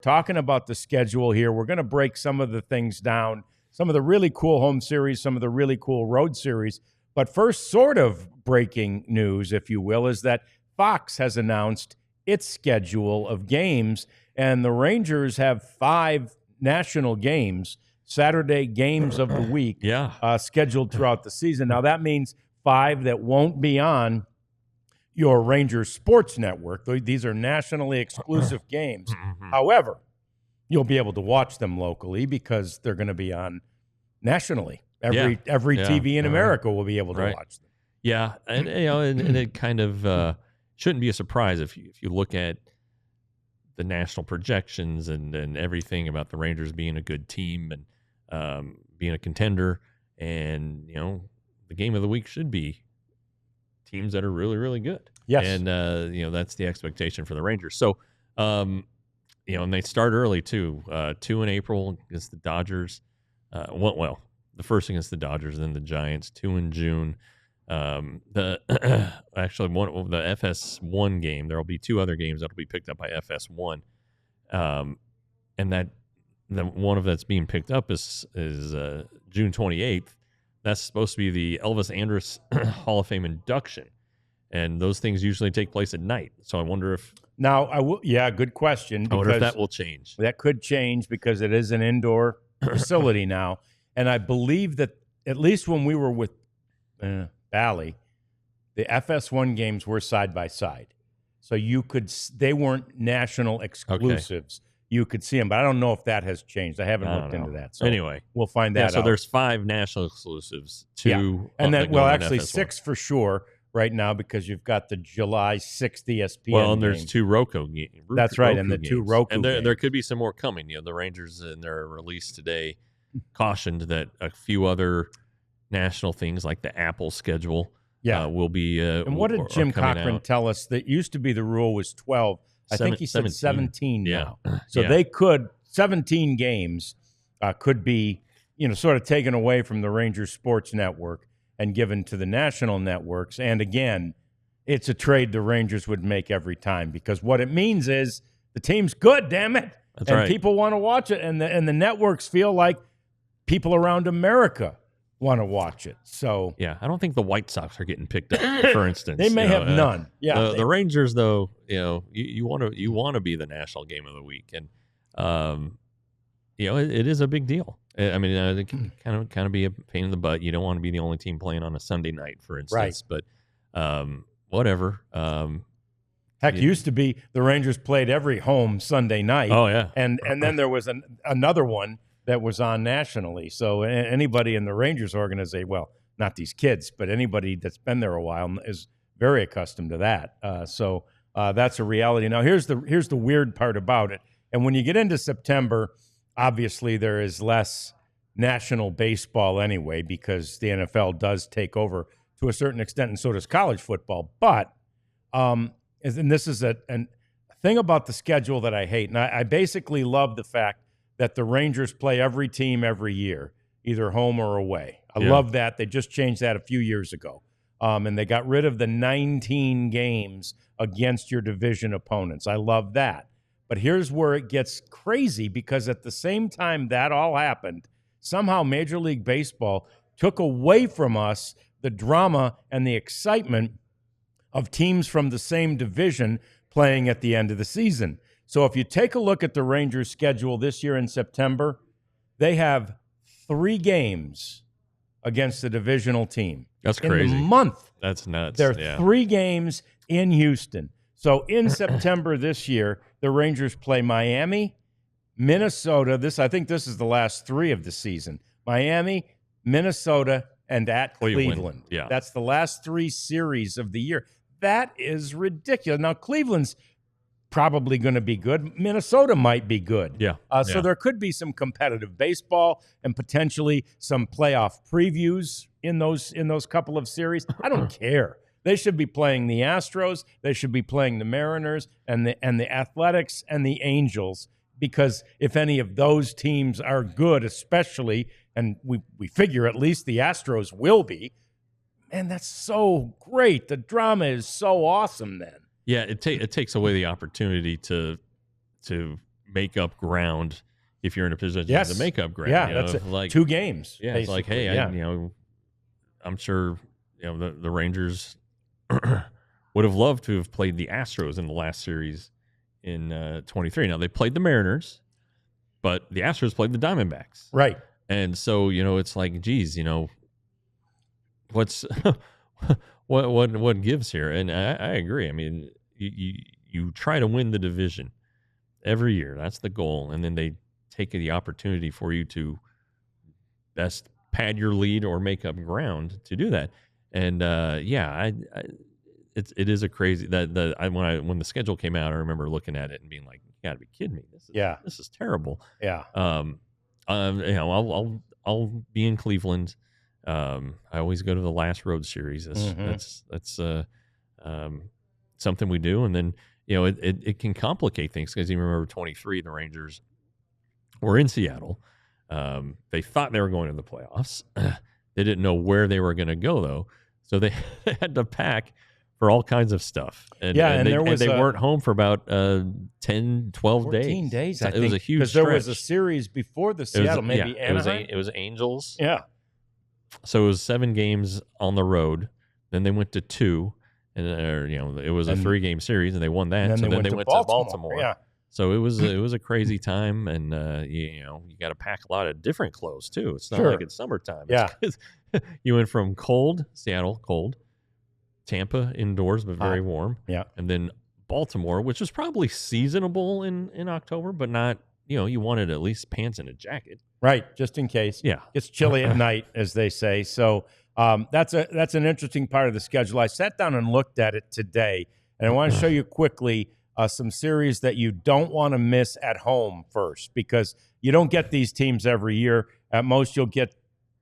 talking about the schedule here. We're going to break some of the things down, some of the really cool home series, some of the really cool road series. But first, sort of breaking news, if you will, is that Fox has announced its schedule of games, and the Rangers have 5 national games, Saturday games of the week, scheduled throughout the season. Now, that means 5 that won't be on your Rangers sports network. These are nationally exclusive games. However, you'll be able to watch them locally because they're going to be on nationally. Every TV in America will be able to watch them. Yeah, and it kind of shouldn't be a surprise if you look at the national projections and everything about the Rangers being a good team and being a contender, and the game of the week should be teams that are really, really good. Yes. And, that's the expectation for the Rangers. So, and they start early, too. 2 in April against the Dodgers. The first against the Dodgers, then the Giants. 2 in June. The FS1 game, there will be 2 other games that will be picked up by FS1. And that one of that's being picked up is June 28th. That's supposed to be the Elvis Andrus Hall of Fame induction. And those things usually take place at night. So I wonder if... good question. I wonder if that will change. That could change because it is an indoor facility now. And I believe that at least when we were with Bally, the FS1 games were side by side. So they weren't national exclusives. Okay. You could see them, but I don't know if that has changed. I haven't looked into that. So anyway, we'll find that out. So there's 5 national exclusives. 2 and then, actually 6 for sure right now because you've got the July 6th ESPN Well, and there's 2 Roku games. That's right, and the 2 Roku games. And there could be some more coming. The Rangers in their release today cautioned that a few other national things like the Apple schedule will be and what did Jim Cochran tell us? That used to be the rule was 12. I think he said 17 now. So they could, 17 games could be, sort of taken away from the Rangers Sports Network and given to the national networks. And again, it's a trade the Rangers would make every time because what it means is the team's good, damn it. That's right. People want to watch it. And the networks feel like people around America want to watch it. So I don't think the White Sox are getting picked up, for instance. They may have none. The Rangers, though, you want to be the national game of the week, and it is a big deal. I mean, it can kind of be a pain in the butt. You don't want to be the only team playing on a Sunday night, for instance. Right. But whatever. Heck, it used to be the Rangers played every home Sunday night. Oh yeah, and then there was another one that was on nationally. So anybody in the Rangers organization, well, not these kids, but anybody that's been there a while is very accustomed to that. So that's a reality. Now, here's the weird part about it. And when you get into September, obviously there is less national baseball anyway because the NFL does take over to a certain extent, and so does college football. But, and this is a thing about the schedule that I hate, and I basically love the fact that the Rangers play every team every year, either home or away. I love that. They just changed that a few years ago. And they got rid of the 19 games against your division opponents. I love that. But here's where it gets crazy because at the same time that all happened, somehow Major League Baseball took away from us the drama and the excitement of teams from the same division playing at the end of the season. So if you take a look at the Rangers' schedule this year in September, they have 3 games against the divisional team. That's crazy. In the month. That's nuts. There are 3 games in Houston. So in September this year, the Rangers play Miami, Minnesota. I think this is the last 3 of the season. Miami, Minnesota, and at Cleveland. Yeah. That's the last 3 series of the year. That is ridiculous. Now, Cleveland's probably going to be good. Minnesota might be good. Yeah. So there could be some competitive baseball and potentially some playoff previews in those couple of series. I don't care. They should be playing the Astros. They should be playing the Mariners and the Athletics and the Angels because if any of those teams are good, especially, and we figure at least the Astros will be, man, that's so great. The drama is so awesome then. Yeah, it takes away the opportunity to make up ground if you're in a position Yes. to make up ground. Yeah, that's like 2 games. Yeah, it's like, hey, I'm sure the Rangers would have loved to have played the Astros in the last series in 23. Now they played the Mariners, but the Astros played the Diamondbacks, right? And so it's like, geez, what's what gives here? And I agree. I mean, you try to win the division every year. That's the goal, and then they take the opportunity for you to best pad your lead or make up ground to do that. And it is a crazy when the schedule came out, I remember looking at it and being like, you got to be kidding me. This is terrible. Yeah. I'll be in Cleveland. I always go to the last road series. That's something we do. And then, it can complicate things because you remember 23, the Rangers were in Seattle. They thought they were going to the playoffs. They didn't know where they were going to go, though. So they had to pack for all kinds of stuff. And they weren't home for about 10, 12 days. 14 days, I think. It was a huge because there was a series before the Seattle, maybe Anaheim. It was Angels. Yeah. So it was 7 games on the road. Then they went to 2. And it was a 3-game series, and they won that. And then they went to Baltimore. Yeah. So it was a crazy time, and you got to pack a lot of different clothes too. It's not like it's summertime. Yeah. You went from Seattle, cold, Tampa, indoors but very warm. Yeah. And then Baltimore, which was probably seasonable in October, but not. You wanted at least pants and a jacket. Right, just in case. Yeah. It's chilly at night, as they say. So that's an interesting part of the schedule. I sat down and looked at it today, and I want to show you quickly some series that you don't want to miss at home first, because you don't get these teams every year. At most, you'll get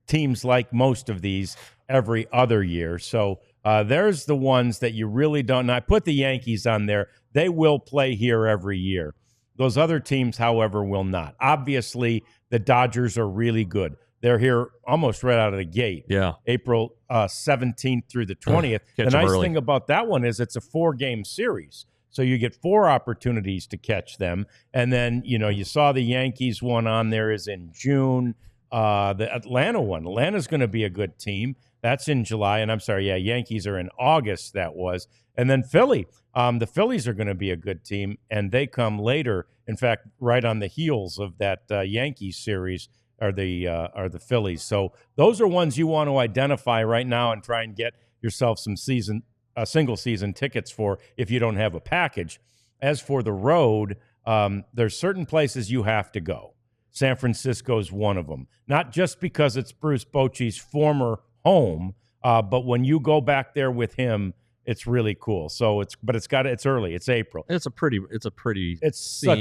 teams like most of these every other year. So there's the ones that you really don't know. I put the Yankees on there. They will play here every year. Those other teams, however, will not. Obviously, the Dodgers are really good. They're here almost right out of the gate. Yeah. April 17th through the 20th. The nice thing about that one is it's a 4-game series. So you get 4 opportunities to catch them. And then, you saw the Yankees one on there is in June. The Atlanta one. Atlanta's going to be a good team. That's in July. And I'm sorry, Yankees are in August, that was. And then Philly. The Phillies are going to be a good team, and they come later. In fact, right on the heels of that Yankees series are the Phillies. So those are ones you want to identify right now and try and get yourself some single season tickets for if you don't have a package. As for the road, there's certain places you have to go. San Francisco is one of them. Not just because it's Bruce Bochy's former home, but when you go back there with him, it's really cool. So it's early. It's April. It's such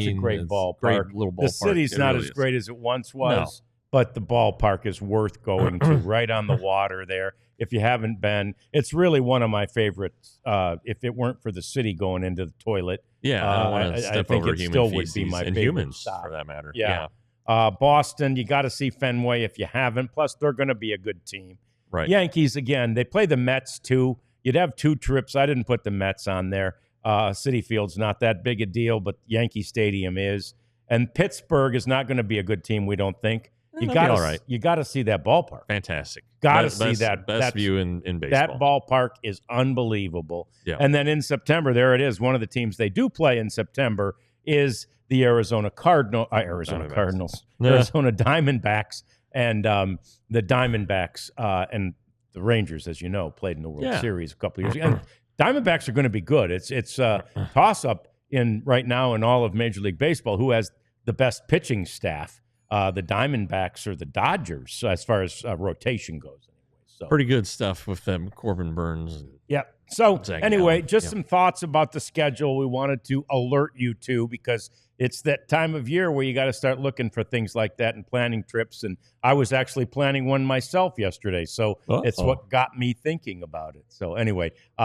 a great ballpark. Great little ballpark. The city's not as great as it once was, but the ballpark is worth going to. Right on the water there. If you haven't been, it's really one of my favorites. If it weren't for the city going into the toilet, I think it still would be my favorite. Humans, stop. For that matter. Yeah. Boston, you got to see Fenway if you haven't. Plus, they're going to be a good team. Right. Yankees, again, they play the Mets too. You'd have 2 trips. I didn't put the Mets on there. Citi Field's not that big a deal, but Yankee Stadium is. And Pittsburgh is not going to be a good team, we don't think. You got to see that ballpark. Fantastic. Got to see that. Best view in baseball. That ballpark is unbelievable. Yeah. And then in September, there it is. One of the teams they do play in September is the Arizona Diamondbacks. And the Diamondbacks and the Rangers, as you know, played in the World Series a couple of years ago. And Diamondbacks are going to be good. It's a toss-up right now in all of Major League Baseball who has the best pitching staff. The Diamondbacks or the Dodgers as far as rotation goes. Anyway, so pretty good stuff with them, Corbin Burns. Yeah. So anyway, Allen. Some thoughts about the schedule we wanted to alert you to, because it's that time of year where you got to start looking for things like that and planning trips. And I was actually planning one myself yesterday. So it's what got me thinking about it. So anyway. We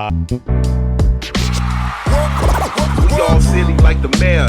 all silly like the mayor.